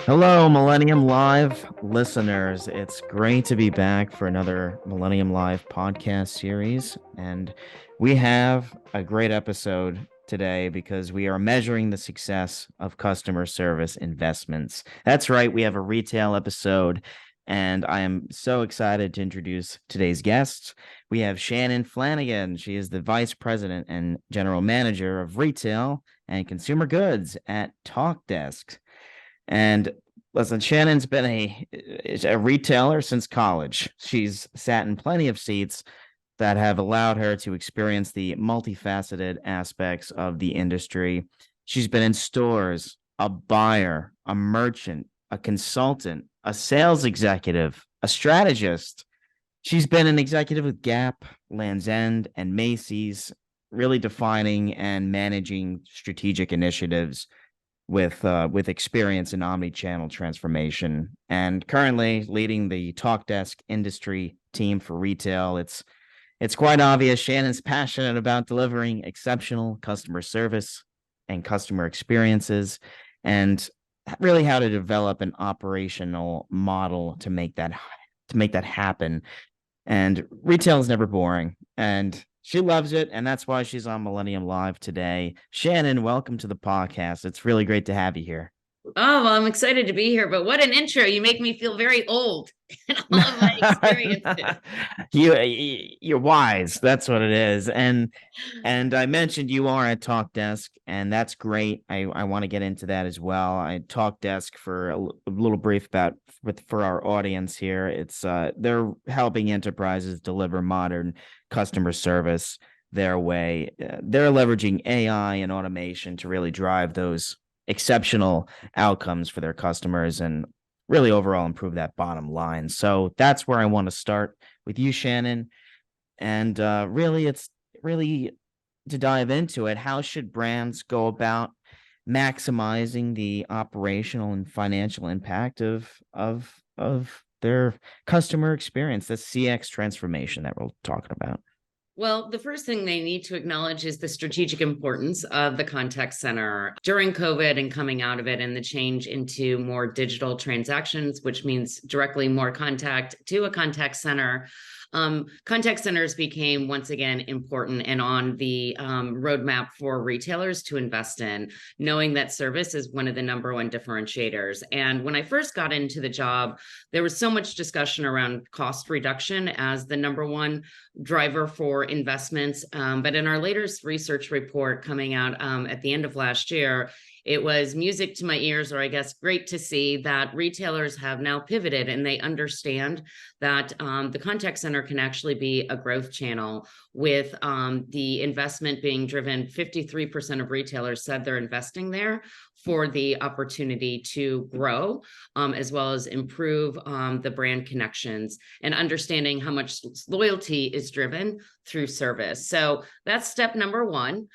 Hello, Millennium Live listeners. It's great to be back for another Millennium Live podcast series. And we have a great episode today because we are measuring the success of customer service investments. That's right, we have a retail episode. And I am so excited to introduce today's guests. We have Shannon Flanagan. She is the Vice President and General Manager of Retail and Consumer Goods at TalkDesk. And listen, Shannon's been a retailer since college. She's sat in plenty of seats that have allowed her to experience the multifaceted aspects of the industry. She's been in stores, a buyer, a merchant, a consultant, a sales executive, a strategist. She's been an executive with Gap, Lands' End, and Macy's, really defining and managing strategic initiatives with experience in omni-channel transformation, and currently leading the TalkDesk industry team for retail. It's quite obvious Shannon's passionate about delivering exceptional customer service and customer experiences, and really how to develop an operational model to make that happen. And retail is never boring, and she loves it, and that's why she's on Millennium Live today. Shannon, welcome to the podcast. It's really great to have you here. Oh, well, I'm excited to be here, but what an intro. You make me feel very old in all of my experiences. You're wise. That's what it is. And I mentioned you are at TalkDesk, and that's great. I want to get into that as well. I TalkDesk for a little brief about for our audience here. It's they're helping enterprises deliver modern customer service their way. They're leveraging AI and automation to really drive those exceptional outcomes for their customers and really overall improve that bottom line. So that's where I want to start with you, Shannon. And really, it's really to dive into it. How should brands go about maximizing the operational and financial impact of their customer experience? That's CX transformation that we're talking about. Well, the first thing they need to acknowledge is the strategic importance of the contact center during COVID and coming out of it, and the change into more digital transactions, which means directly more contact to a contact center. Contact centers became once again important and on the roadmap for retailers to invest in, knowing that service is one of the number one differentiators. And when I first got into the job, there was so much discussion around cost reduction as the number one driver for investments. But in our latest research report coming out at the end of last year, it was music to my ears, or I guess great to see that retailers have now pivoted and they understand that the contact center can actually be a growth channel with the investment being driven. 53% of retailers said they're investing there for the opportunity to grow, as well as improve the brand connections and understanding how much loyalty is driven through service. So that's step number one.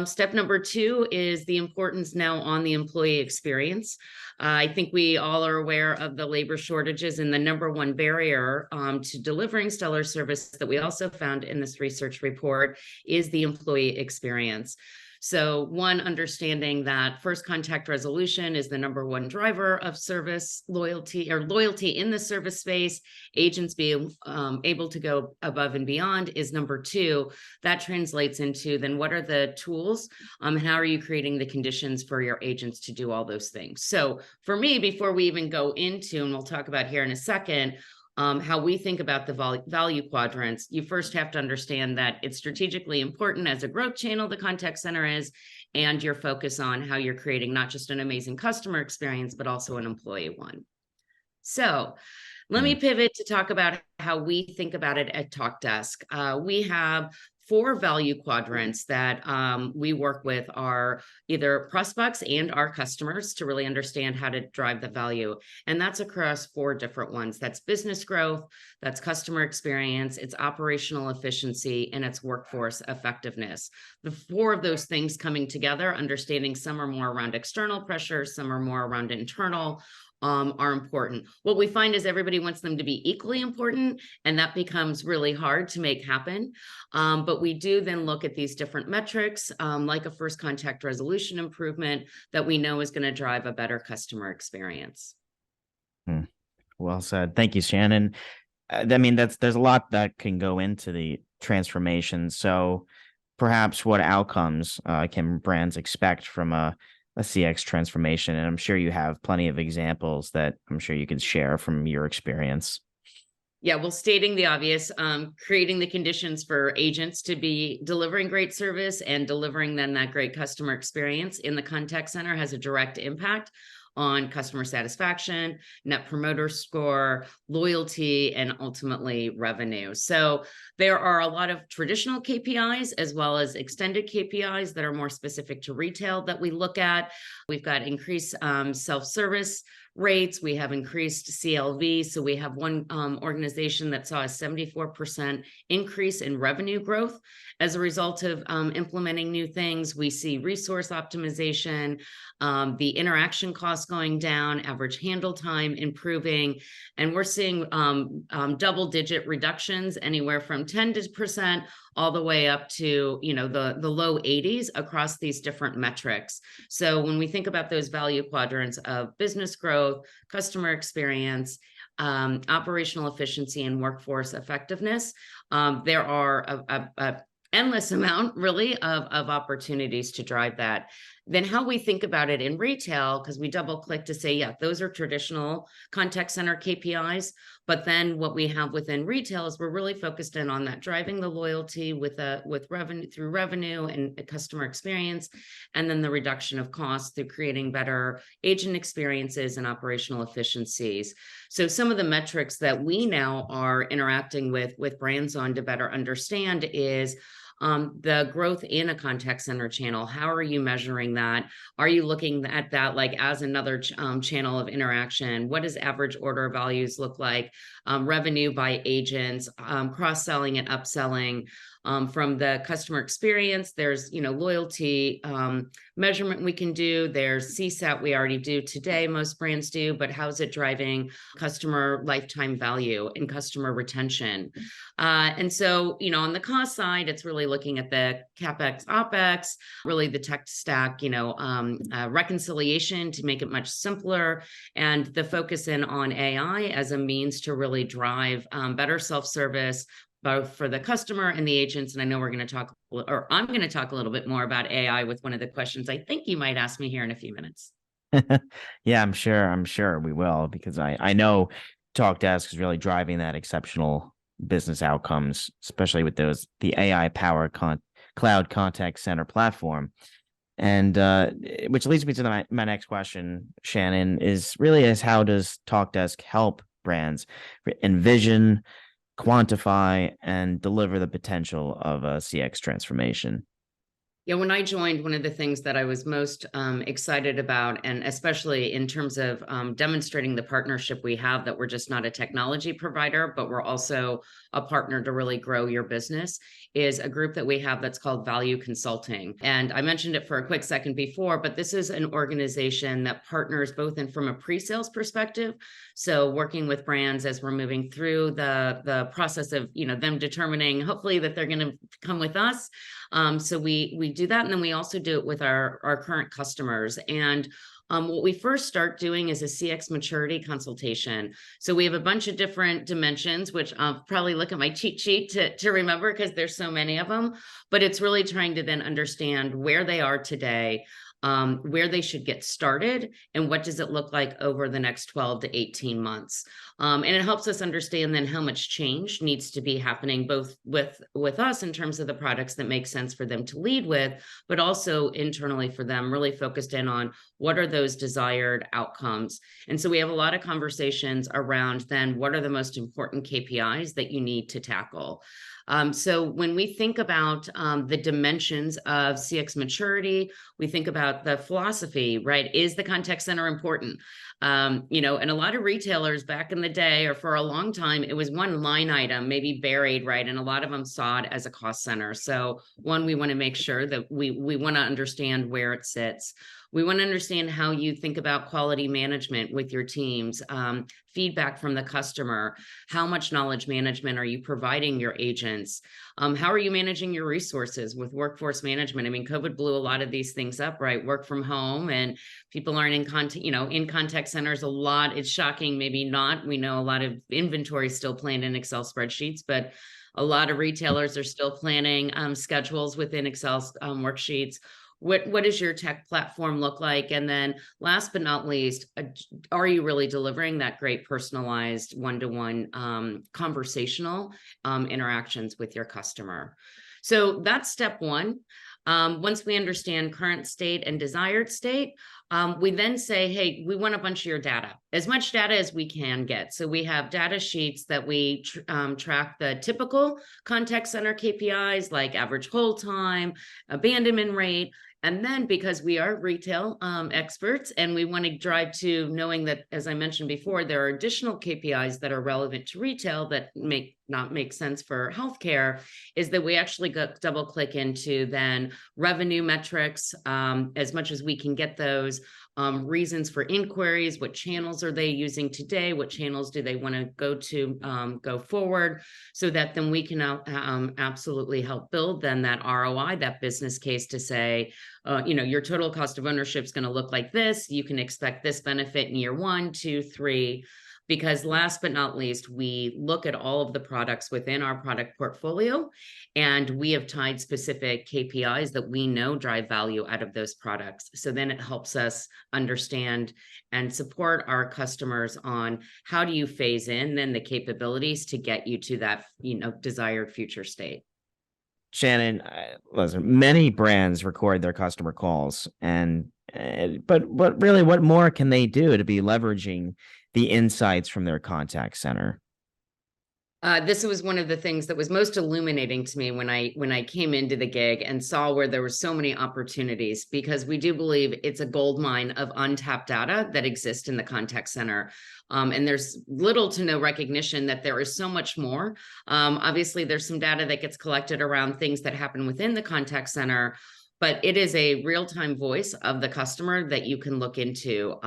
Step number two is the importance now on the employee experience. I think we all are aware of the labor shortages, and the number one barrier to delivering stellar service that we also found in this research report is the employee experience. So one, understanding that first contact resolution is the number one driver of service loyalty, or loyalty in the service space. Agents being able to go above and beyond is number two. That translates into then what are the tools and how are you creating the conditions for your agents to do all those things. So for me, before we even go into, and we'll talk about here in a second, how we think about the value quadrants, you first have to understand that it's strategically important as a growth channel, the contact center is, and your focus on how you're creating not just an amazing customer experience, but also an employee one. So let me pivot to talk about how we think about it at TalkDesk. We have four value quadrants that we work with our either prospects and our customers to really understand how to drive the value. And that's across four different ones. That's business growth, that's customer experience, it's operational efficiency, and it's workforce effectiveness. The four of those things coming together, understanding some are more around external pressures, some are more around internal, are important. What we find is everybody wants them to be equally important, and that becomes really hard to make happen. But we do then look at these different metrics, like a first contact resolution improvement that we know is going to drive a better customer experience. Well said. Thank you, Shannon. I mean, there's a lot that can go into the transformation. So perhaps what outcomes can brands expect from a CX transformation? And I'm sure you have plenty of examples that I'm sure you could share from your experience. Yeah, well, stating the obvious, creating the conditions for agents to be delivering great service and delivering then that great customer experience in the contact center has a direct impact on customer satisfaction, net promoter score, loyalty, and ultimately revenue. So there are a lot of traditional KPIs as well as extended KPIs that are more specific to retail that we look at. We've got increased self-service rates. We have increased CLV. So we have one organization that saw a 74% increase in revenue growth as a result of implementing new things. We see resource optimization, the interaction costs going down, average handle time improving, and we're seeing double-digit reductions anywhere from 10% all the way up to the low 80s across these different metrics. So when we think about those value quadrants of business growth, customer experience, operational efficiency, and workforce effectiveness, there are a endless amount really of opportunities to drive that. Then how we think about it in retail, because we double click to say, yeah, those are traditional contact center KPIs. But then what we have within retail is we're really focused in on that driving the loyalty with revenue through revenue and customer experience, and then the reduction of costs through creating better agent experiences and operational efficiencies. So some of the metrics that we now are interacting with brands on to better understand is the growth in a contact center channel. How are you measuring that? Are you looking at that like as another channel of interaction? What does average order values look like? Revenue by agents, cross-selling and upselling. From the customer experience, there's loyalty measurement we can do. There's CSAT we already do today, most brands do, but how's it driving customer lifetime value and customer retention? And so, on the cost side, it's really looking at the CapEx, OpEx, really the tech stack, reconciliation to make it much simpler, and the focus in on AI as a means to really drive better self-service, both for the customer and the agents. And I know I'm going to talk a little bit more about AI with one of the questions I think you might ask me here in a few minutes. Yeah, I'm sure we will, because I know TalkDesk is really driving that exceptional business outcomes, especially with the AI powered cloud contact center platform. And which leads me to my next question, Shannon, is how does TalkDesk help brands envision, quantify, and deliver the potential of a CX transformation? Yeah, when I joined, one of the things that I was most excited about, and especially in terms of demonstrating the partnership we have, that we're just not a technology provider, but we're also a partner to really grow your business, is a group that we have that's called Value Consulting. And I mentioned it for a quick second before, but this is an organization that partners both in from a pre-sales perspective, so working with brands as we're moving through the process of them determining hopefully that they're going to come with us. So we do that, and then we also do it with our current customers. And what we first start doing is a CX maturity consultation. So we have a bunch of different dimensions, which I'll probably look at my cheat sheet to remember, because there's so many of them. But it's really trying to then understand where they are today, where they should get started, and what does it look like over the next 12 to 18 months. And it helps us understand then how much change needs to be happening, both with us in terms of the products that make sense for them to lead with, but also internally for them, really focused in on what are those desired outcomes. And so we have a lot of conversations around then what are the most important KPIs that you need to tackle. So when we think about the dimensions of CX maturity, we think about the philosophy, right? Is the contact center important? And a lot of retailers back in the day, or for a long time, it was one line item, maybe buried, right? And a lot of them saw it as a cost center. So one, we want to make sure that we want to understand where it sits. We want to understand how you think about quality management with your teams, feedback from the customer. How much knowledge management are you providing your agents? How are you managing your resources with workforce management? I mean, COVID blew a lot of these things up, right? Work from home, and people aren't in contact, in contact centers a lot. It's shocking, maybe not. We know a lot of inventory still planned in Excel spreadsheets, but a lot of retailers are still planning schedules within Excel worksheets. What does your tech platform look like? And then last but not least, are you really delivering that great personalized one-to-one conversational interactions with your customer? So that's step one. Once we understand current state and desired state, we then say, hey, we want a bunch of your data, as much data as we can get. So we have data sheets that we track the typical contact center KPIs like average hold time, abandonment rate. And then because we are retail experts and we want to drive to knowing that, as I mentioned before, there are additional KPIs that are relevant to retail that not make sense for healthcare, is that we actually double click into then revenue metrics as much as we can get those. Reasons for inquiries, what channels are they using today, what channels do they want to go forward, so that then we can absolutely help build then that ROI, that business case to say, your total cost of ownership is going to look like this. You can expect this benefit in year 1, 2, 3. Because last but not least, we look at all of the products within our product portfolio, and we have tied specific KPIs that we know drive value out of those products. So then it helps us understand and support our customers on how do you phase in then the capabilities to get you to that, desired future state. Shannon, listen, many brands record their customer calls, but really, what more can they do to be leveraging the insights from their contact center? This was one of the things that was most illuminating to me when I came into the gig and saw where there were so many opportunities, because we do believe it's a gold mine of untapped data that exists in the contact center. And there's little to no recognition that there is so much more. Obviously, there's some data that gets collected around things that happen within the contact center, but it is a real-time voice of the customer that you can look into.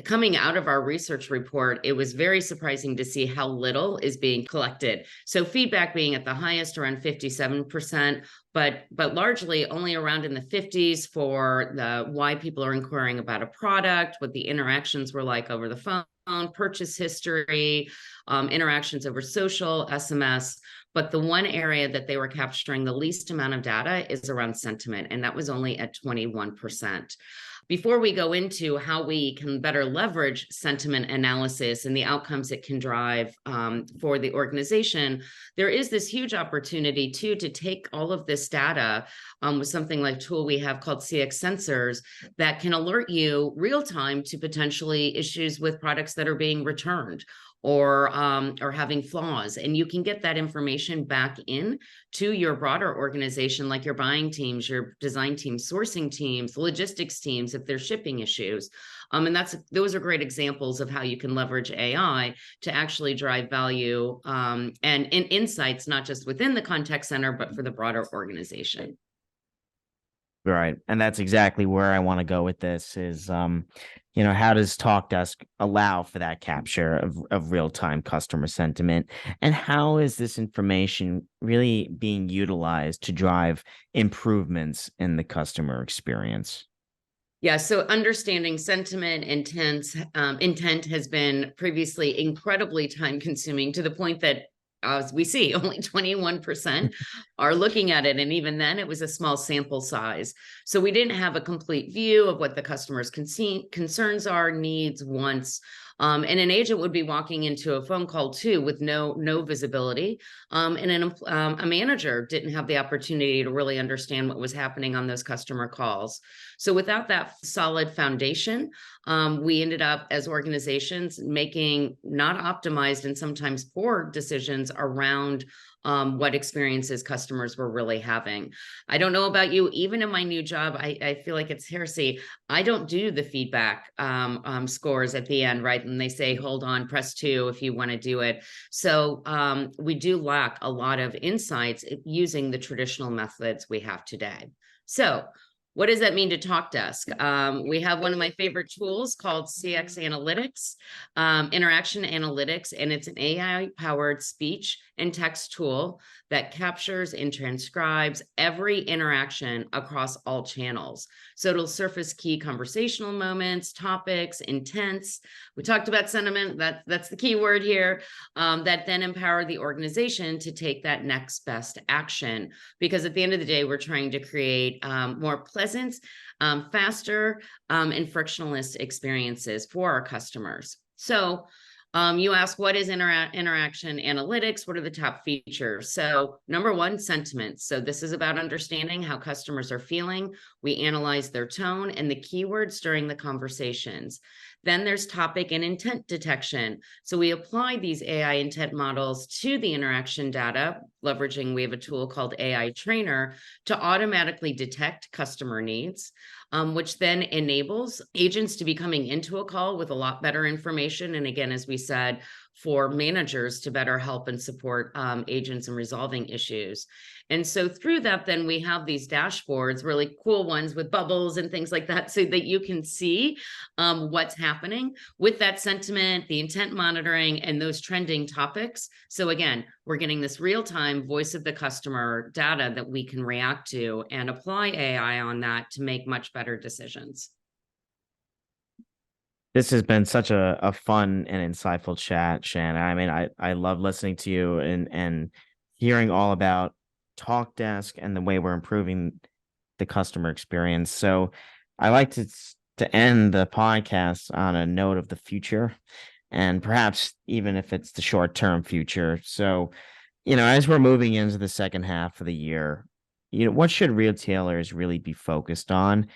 Coming out of our research report, it was very surprising to see how little is being collected. So feedback being at the highest, around 57%, but largely only around in the 50s for the why people are inquiring about a product, what the interactions were like over the phone, purchase history, interactions over social, SMS. But the one area that they were capturing the least amount of data is around sentiment, and that was only at 21%. Before we go into how we can better leverage sentiment analysis and the outcomes it can drive for the organization, there is this huge opportunity too to take all of this data with something like a tool we have called CX Sensors that can alert you real time to potentially issues with products that are being returned or having flaws. And you can get that information back in to your broader organization, like your buying teams, your design teams, sourcing teams, logistics teams, if there's shipping issues. And those are great examples of how you can leverage AI to actually drive value and insights, not just within the contact center, but for the broader organization. Right. And that's exactly where I want to go with this is, how does TalkDesk allow for that capture of real-time customer sentiment? And how is this information really being utilized to drive improvements in the customer experience? Yeah, so understanding sentiment, intent has been previously incredibly time consuming, to the point that, as we see, only 21% are looking at it. And even then, it was a small sample size. So we didn't have a complete view of what the customer's concerns are, needs, wants. And an agent would be walking into a phone call too with no visibility. And a manager didn't have the opportunity to really understand what was happening on those customer calls. So without that solid foundation, we ended up as organizations making not optimized and sometimes poor decisions around what experiences customers were really having. I don't know about you, even in my new job, I feel like it's heresy. I don't do the feedback scores at the end, right? And they say, hold on, press 2 if you want to do it. So we do lack a lot of insights using the traditional methods we have today. So What does that mean to TalkDesk? We have one of my favorite tools called CX Analytics, Interaction Analytics, and it's an AI-powered speech and text tool that captures and transcribes every interaction across all channels. So it'll surface key conversational moments, topics, intents. We talked about sentiment, that's the key word here, that then empower the organization to take that next best action. Because at the end of the day, we're trying to create more pleasant, faster, and frictionless experiences for our customers. So you ask, what is interaction analytics? What are the top features? So number one, sentiment. So this is about understanding how customers are feeling. We analyze their tone and the keywords during the conversations. Then there's topic and intent detection. So we apply these AI intent models to the interaction data, leveraging, we have a tool called AI Trainer to automatically detect customer needs, which then enables agents to be coming into a call with a lot better information. And again, as we said, for managers to better help and support agents in resolving issues. And so through that, then we have these dashboards, really cool ones with bubbles and things like that, so that you can see what's happening with that sentiment, the intent monitoring, and those trending topics. So again, we're getting this real-time voice of the customer data that we can react to and apply AI on that to make much better decisions. This has been such a fun and insightful chat, Shannon. I mean, I love listening to you and hearing all about TalkDesk and the way we're improving the customer experience. So I like to end the podcast on a note of the future, and perhaps even if it's the short-term future. So, as we're moving into the second half of the year, what should retailers really be focused on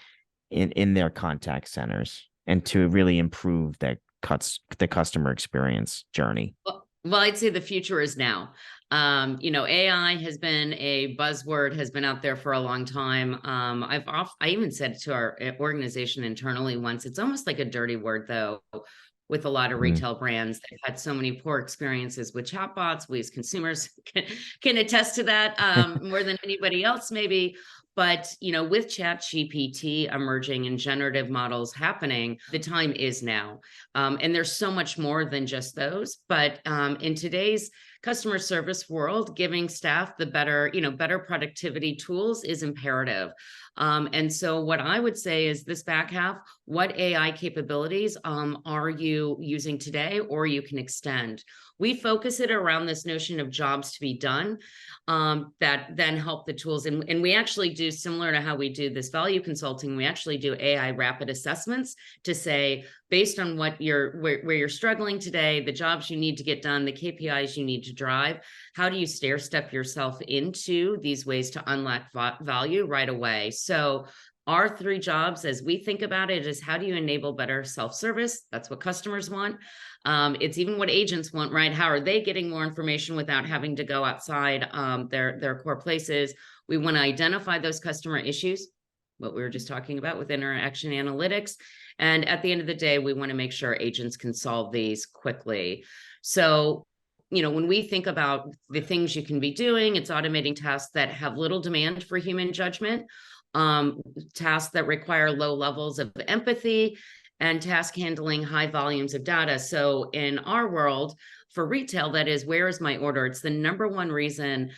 in their contact centers and to really improve the customer experience journey? Well, I'd say the future is now. AI has been a buzzword, has been out there for a long time. I even said to our organization internally once, it's almost like a dirty word though, with a lot of retail brands. They've had so many poor experiences with chatbots. We as consumers can attest to that more than anybody else maybe. But, with ChatGPT emerging and generative models happening, the time is now. And there's so much more than just those. But in today's customer service world, giving staff the better productivity tools is imperative. And so what I would say is this back half, what AI capabilities are you using today or you can extend? We focus it around this notion of jobs to be done that then help the tools. And we actually do, similar to how we do this value consulting, we actually do AI rapid assessments to say, based on what where you're struggling today, the jobs you need to get done, the KPIs you need to drive, how do you stair step yourself into these ways to unlock value right away? So our 3 jobs, as we think about it, is how do you enable better self-service? That's what customers want. It's even what agents want, right? How are they getting more information without having to go outside their core places? We want to identify those customer issues, what we were just talking about with interaction analytics. And at the end of the day, we want to make sure agents can solve these quickly. So, when we think about the things you can be doing, it's automating tasks that have little demand for human judgment, tasks that require low levels of empathy, and task handling high volumes of data. So in our world, for retail, that is, where is my order? It's the number one reason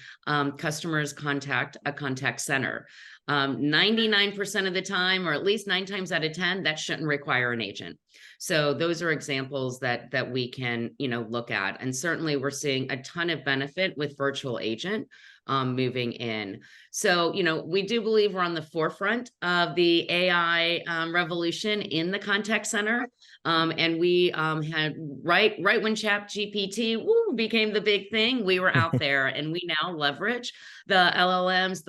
customers contact a contact center. 99% of the time, or at least 9 times out of 10, that shouldn't require an agent. So those are examples that we can, look at. And certainly we're seeing a ton of benefit with virtual agent moving in. So, we do believe we're on the forefront of the AI revolution in the contact center. And we had right when ChatGPT became the big thing, we were out there, and we now leverage the LLMs,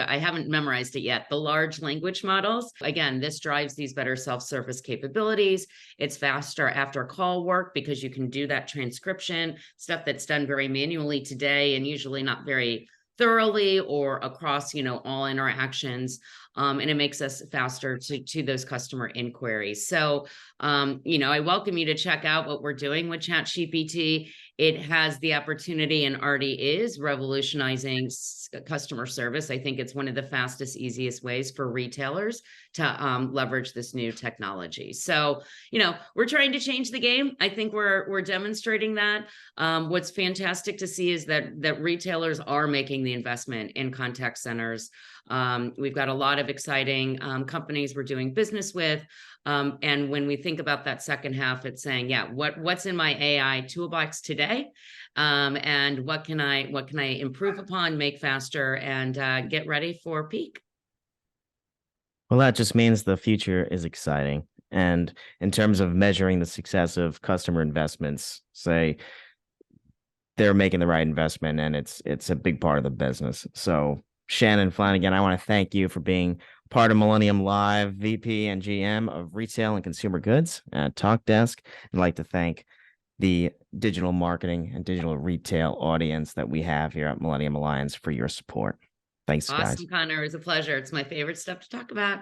I haven't memorized it yet, the large language models. Again, this drives these better self-service capabilities. It's faster after call work because you can do that transcription, stuff that's done very manually today and usually not very thoroughly or across, all interactions. and it makes us faster to those customer inquiries. So, I welcome you to check out what we're doing with ChatGPT. It has the opportunity and already is revolutionizing customer service. I think it's one of the fastest, easiest ways for retailers to leverage this new technology. So, we're trying to change the game. I think we're demonstrating that. What's fantastic to see is that retailers are making the investment in contact centers. We've got a lot of exciting companies we're doing business with. And when we think about that second half, it's saying, yeah, what's in my AI toolbox today? And what can I improve upon, make faster, and get ready for peak? Well, that just means the future is exciting. And in terms of measuring the success of customer investments, say they're making the right investment and it's a big part of the business. So Shannon Flanagan, I want to thank you for being part of Millennium Live, VP and GM of Retail and Consumer Goods at TalkDesk. I'd like to thank the digital marketing and digital retail audience that we have here at Millennium Alliance for your support. Thanks, guys. Awesome, Connor. It was a pleasure. It's my favorite stuff to talk about.